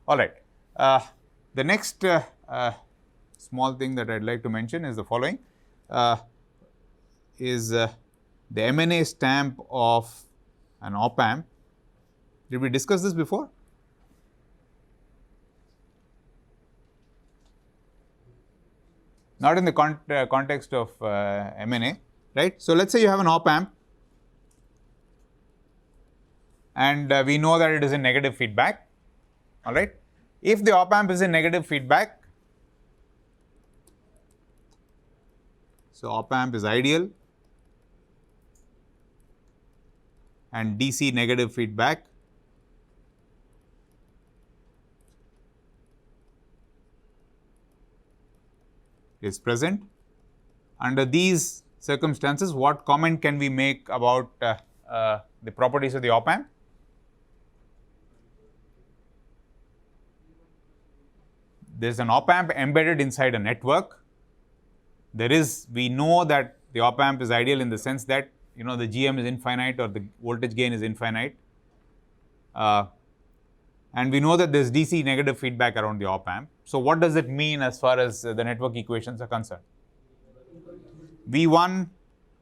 All right. The next small thing that I'd like to mention is the following, is the M&A stamp of an op-amp. Did we discuss this before? Not in the context of M&A, right? So let's say you have an op-amp, and we know that it is in negative feedback. All right. If the op-amp is in negative feedback, so op-amp is ideal and DC negative feedback is present. Under these circumstances, what comment can we make about the properties of the op-amp? There is an op-amp embedded inside a network. We know that the op-amp is ideal in the sense that the GM is infinite or the voltage gain is infinite. And we know that there is DC negative feedback around the op-amp. So what does it mean as far as the network equations are concerned? V1,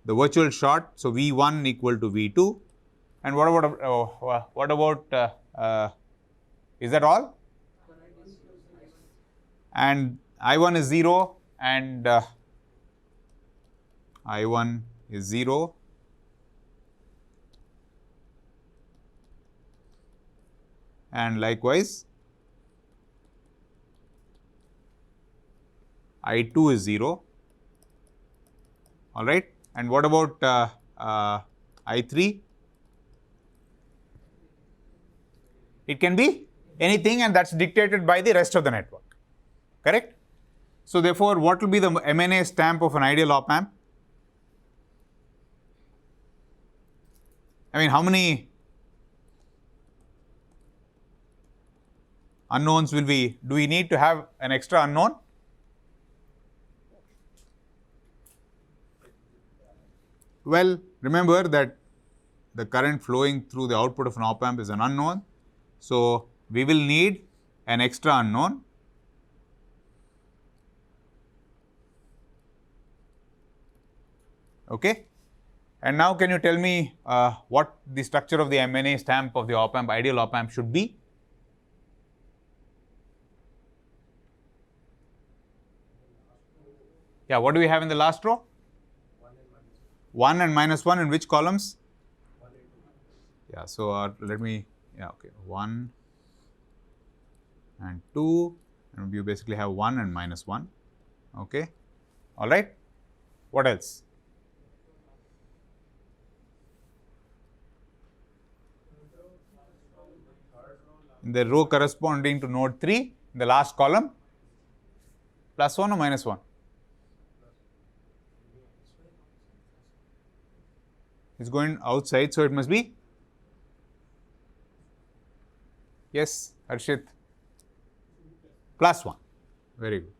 the virtual short, so V1 equal to V2. And what about is that all? And I1 is 0 and I1 is 0. And likewise, I2 is 0. All right. And what about I3? It can be anything, and that's dictated by the rest of the network. Correct? So therefore, what will be the M&A stamp of an ideal op-amp? I mean, how many unknowns do we need to have an extra unknown? Well, remember that the current flowing through the output of an op-amp is an unknown. So we will need an extra unknown. Okay. And now can you tell me what the structure of the M&A stamp of the op-amp, ideal op-amp should be? Yeah, what do we have in the last row? 1 and minus 1 in which columns? Yeah, so let me, okay, 1 and 2, and you basically have 1 and minus 1. Okay. All right. What else? In the row corresponding to node 3, in the last column, plus 1 or minus 1? It's going outside, so it must be? Yes, Harshit? Plus 1. Very good.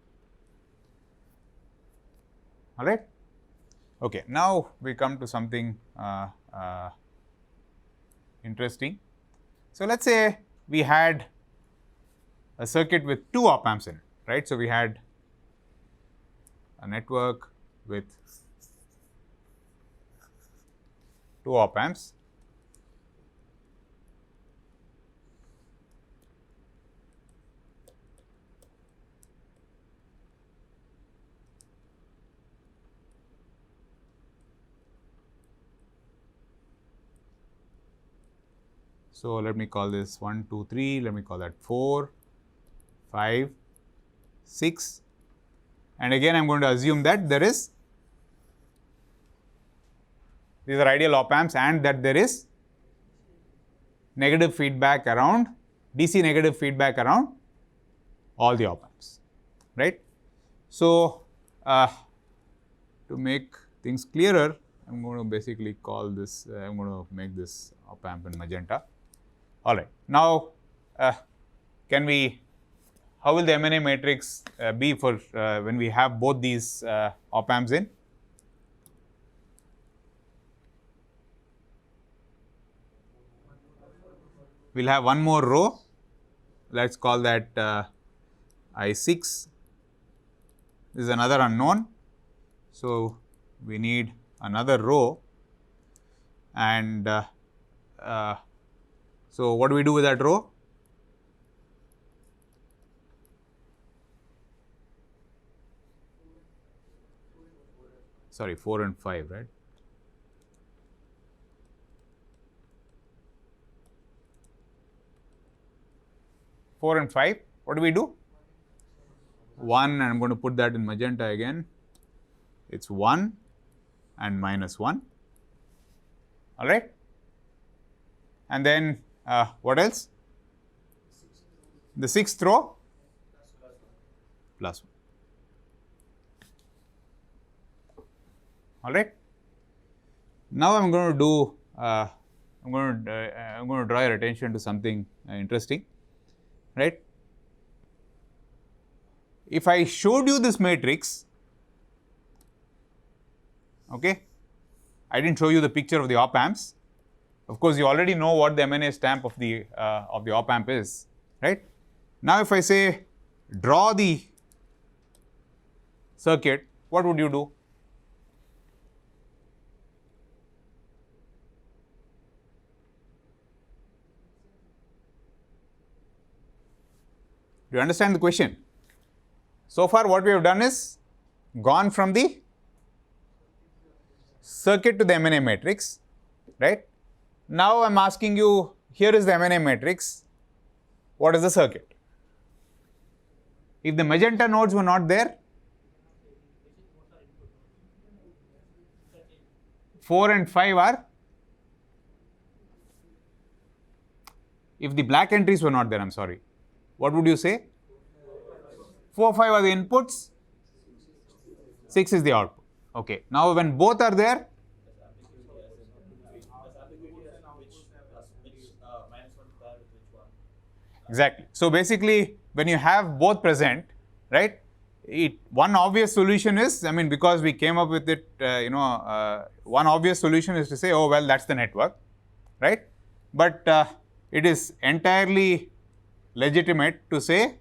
All right. Okay, now we come to something interesting. So let's say we had a circuit with 2 op-amps in it, right? So we had a network with 2 op-amps. So let me call this 1, 2, 3, let me call that 4, 5, 6. And again, I'm going to assume that these are ideal op-amps and that there is negative feedback around, DC negative feedback around all the op-amps, right? So to make things clearer, I'm going to basically call this, I'm going to make this op-amp in magenta. All right. Now, how will the M&A matrix be for when we have both these op-amps in? We'll have one more row let's call that I6. This is another unknown. So, we need another row, and so what do we do with that row? Sorry, 4 and 5, right? Four and 5, what do we do? 1, and I'm going to put that in magenta again. It's 1 and minus 1, all right? And then what else? The 6th row plus 1. All right. Now I'm going to do I'm going to draw your attention to something interesting, right? If I showed you this matrix, okay, I didn't show you the picture of the op amps. Of course, you already know what the M&A stamp of the op amp is, right? Now, if I say draw the circuit, what would you do? Do you understand the question? So far, what we have done is gone from the circuit to the M&A matrix, right? Now, I am asking you, here is the M&A matrix, what is the circuit? If the magenta nodes were not there, 4 and 5 are, if the black entries were not there, I am sorry, what would you say? 4, 5 are the inputs, 6 is the output. Okay. Now, when both are there, exactly. So, basically, when you have both present, right, one obvious solution is, I mean, because we came up with it, one obvious solution is to say, oh, well, that's the network, right? But it is entirely legitimate to say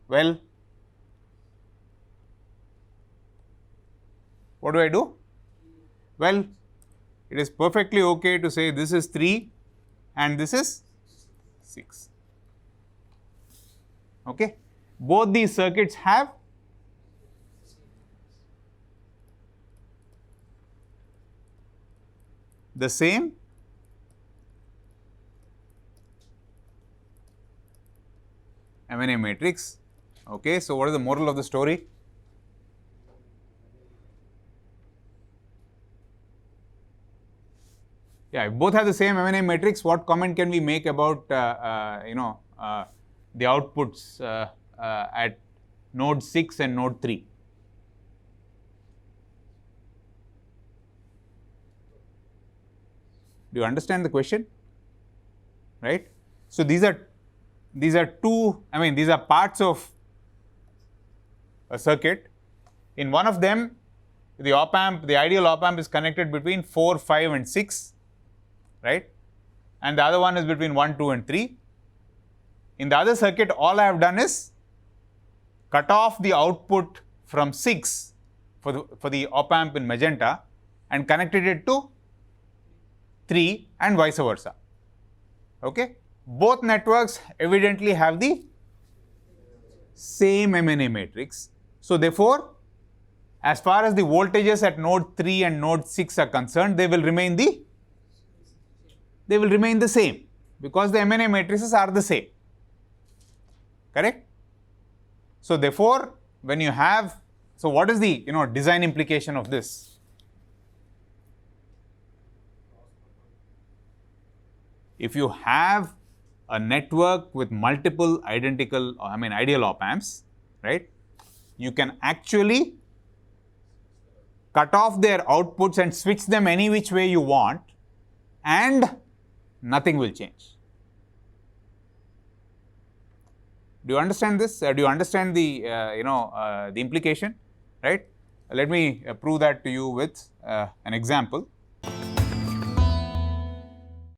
well, what do I do? Well, it is perfectly okay to say this is 3 and this is 6. Okay. Both these circuits have the same M&A matrix. Okay. So, what is the moral of the story? Yeah, if both have the same M&A matrix, what comment can we make about the outputs at node 6 and node 3? Do you understand the question? Right? So, these are two, I mean, these are parts of a circuit. In one of them, the op amp, the ideal op amp is connected between 4, 5 and 6, right? And the other one is between 1, 2 and 3. In the other circuit, all I have done is cut off the output from 6 for the op amp in magenta and connected it to 3 and vice versa. Okay? Both networks evidently have the same M&A matrix. So, therefore, as far as the voltages at node 3 and node 6 are concerned, they will remain the same because the M&A matrices are the same. Correct? So, therefore, when you have, so what is the design implication of this? If you have a network with multiple ideal op amps, right, you can actually cut off their outputs and switch them any which way you want, and nothing will change. Do you understand this? Do you understand the the implication, right? Let me prove that to you with an example.